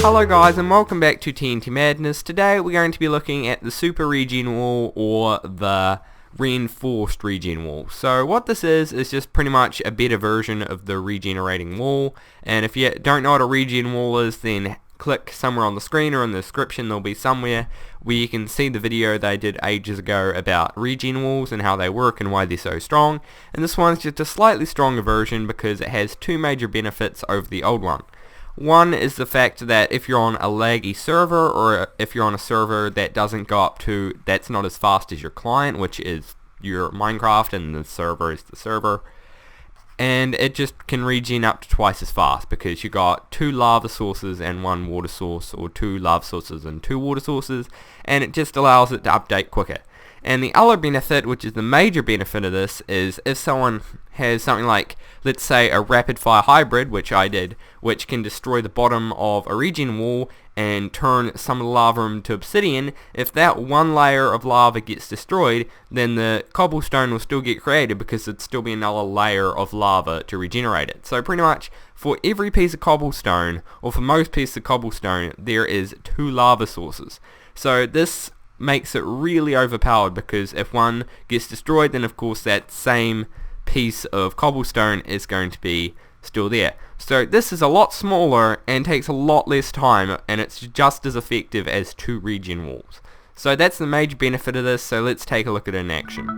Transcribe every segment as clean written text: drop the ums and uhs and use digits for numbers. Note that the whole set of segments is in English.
Hello guys and welcome back to TNT Madness. Today we're going to be looking at the Super Regen Wall or the Reinforced Regen Wall. So what this is just pretty much a better version of the Regenerating Wall, and if you don't know what a Regen Wall is, then click somewhere on the screen or in the description. There'll be somewhere where you can see the video they did ages ago about Regen Walls and how they work and why they're so strong, and this one's just a slightly stronger version because it has two major benefits over the old one. One is the fact that if you're on a laggy server, or if you're on a server that doesn't go up to, that's not as fast as your client, which is your Minecraft, and the server is the server, and it just can regen up to twice as fast because you got two lava sources and one water source, or two lava sources and two water sources, and it just allows it to update quicker. And the other benefit, which is the major benefit of this, is if someone has something like, let's say, a rapid fire hybrid, which I did, which can destroy the bottom of a regen wall and turn some of the lava into obsidian, if that one layer of lava gets destroyed, then the cobblestone will still get created because it'd still be another layer of lava to regenerate it. So pretty much for every piece of cobblestone, or for most pieces of cobblestone, there is two lava sources. So this makes it really overpowered because if one gets destroyed, then of course that same piece of cobblestone is going to be still there. So this is a lot smaller and takes a lot less time, and it's just as effective as two regen walls. So that's the major benefit of this, so let's take a look at it in action.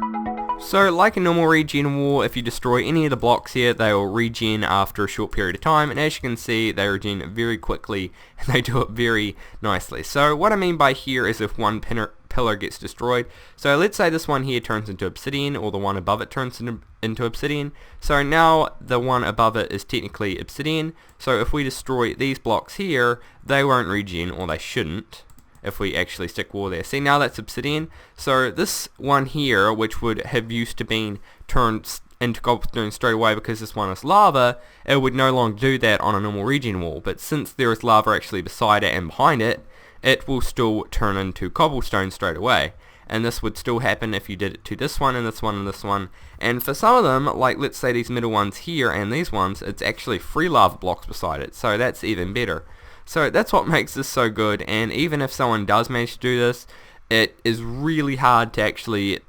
So like a normal regen wall, if you destroy any of the blocks here, they will regen after a short period of time, and as you can see, they regen very quickly and they do it very nicely. So what I mean by here is if one pillar gets destroyed, so let's say this one here turns into obsidian, or the one above it turns into obsidian, so now the one above it is technically obsidian, so if we destroy these blocks here, they won't regen, or they shouldn't, if we actually stick wall there. See, now that's obsidian. So this one here, which would have used to been turned into cobblestone straight away because this one is lava, it would no longer do that on a normal regen wall, but since there is lava actually beside it and behind it, it will still turn into cobblestone straight away. And this would still happen if you did it to this one and this one and this one. And for some of them, like let's say these middle ones here and these ones, it's actually free lava blocks beside it, so that's even better. So that's what makes this so good, and even if someone does manage to do this, it is really hard to actually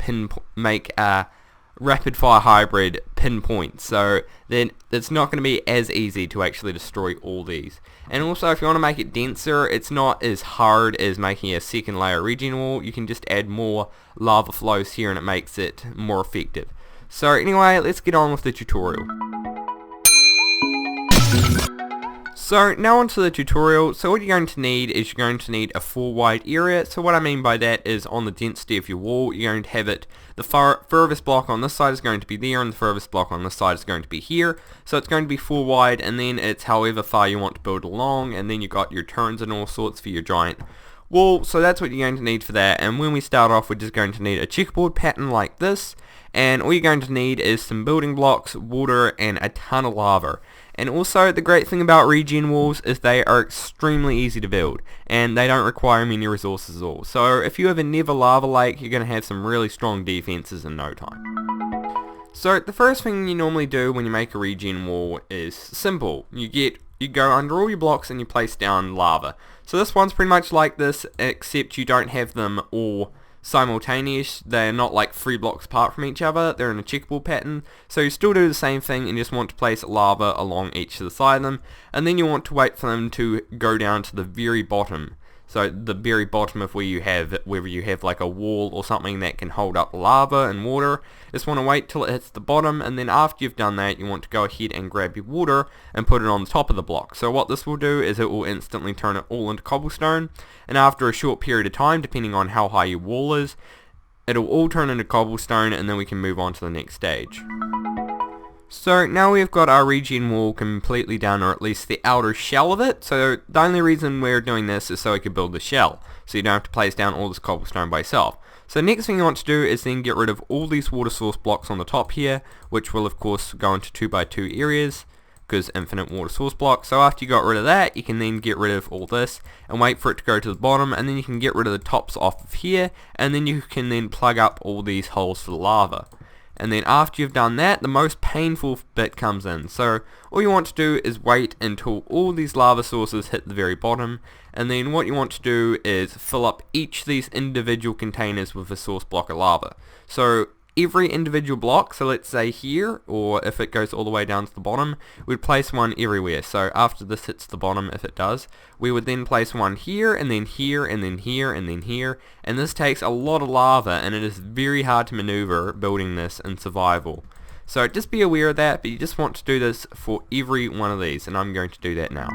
make a rapid fire hybrid pinpoint, so then it's not going to be as easy to actually destroy all these. And also, if you want to make it denser, it's not as hard as making a second layer regen wall. You can just add more lava flows here and it makes it more effective. So anyway, let's get on with the tutorial. So now onto the tutorial. So what you're going to need is you're going to need a 4 wide area. So what I mean by that is on the density of your wall, you're going to have it, the furthest block on this side is going to be there and the furthest block on this side is going to be here. So it's going to be 4 wide, and then it's however far you want to build along, and then you've got your turns and all sorts for your giant wall. So that's what you're going to need for that. And when we start off, we're just going to need a checkerboard pattern like this, and all you're going to need is some building blocks, water, and a ton of lava. And also, the great thing about regen walls is they are extremely easy to build, and they don't require many resources at all. So if you have a never lava lake, you're going to have some really strong defenses in no time. So the first thing you normally do when you make a regen wall is simple. You go under all your blocks and you place down lava. So this one's pretty much like this, except you don't have them all simultaneous. They're not like 3 blocks apart from each other, they're in a checkerboard pattern, so you still do the same thing and you just want to place lava along each of the side of them, and then you want to wait for them to go down to the very bottom. So the very bottom of whether you have like a wall or something that can hold up lava and water, just want to wait till it hits the bottom, and then after you've done that, you want to go ahead and grab your water and put it on the top of the block. So what this will do is it will instantly turn it all into cobblestone, and after a short period of time, depending on how high your wall is, it'll all turn into cobblestone, and then we can move on to the next stage. So now we've got our regen wall completely done, or at least the outer shell of it. So the only reason we're doing this is so we can build the shell, so you don't have to place down all this cobblestone by yourself. So the next thing you want to do is then get rid of all these water source blocks on the top here, which will of course go into 2x2 areas, because infinite water source block. So after you got rid of that, you can then get rid of all this and wait for it to go to the bottom, and then you can get rid of the tops off of here, and then you can then plug up all these holes for the lava. And then after you've done that, the most painful bit comes in. So all you want to do is wait until all these lava sources hit the very bottom, and then what you want to do is fill up each of these individual containers with a source block of lava. So every individual block, so let's say here, or if it goes all the way down to the bottom, we'd place one everywhere. So after this hits the bottom, if it does, we would then place one here, and then here, and then here, and then here, and this takes a lot of lava, and it is very hard to maneuver building this in survival. So just be aware of that, but you just want to do this for every one of these, and I'm going to do that now.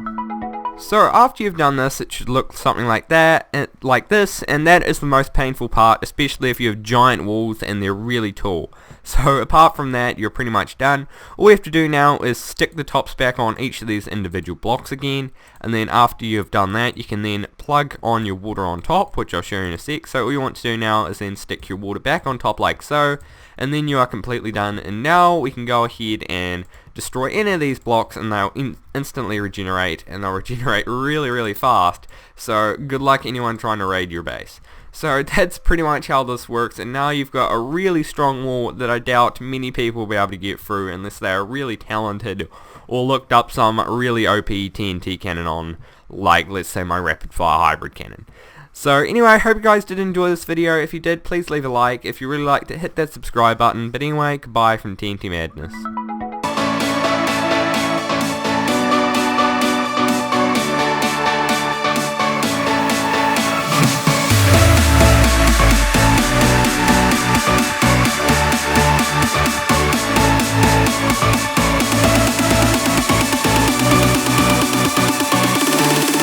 So after you've done this, it should look something like that, and like this, and that is the most painful part, especially if you have giant walls and they're really tall. So apart from that, you're pretty much done. All you have to do now is stick the tops back on each of these individual blocks again, and then after you've done that, you can then plug on your water on top, which I'll show you in a sec. So all you want to do now is then stick your water back on top like so, and then you are completely done. And now we can go ahead and destroy any of these blocks, and they'll instantly regenerate, and they'll regenerate really fast. So good luck anyone trying to raid your base. So that's pretty much how this works, and now you've got a really strong wall that I doubt many people will be able to get through unless they are really talented or looked up some really OP TNT cannon on, like let's say my rapid fire hybrid cannon. So anyway, I hope you guys did enjoy this video. If you did, please leave a like. If you really liked it, hit that subscribe button. But anyway, goodbye from TNT Madness.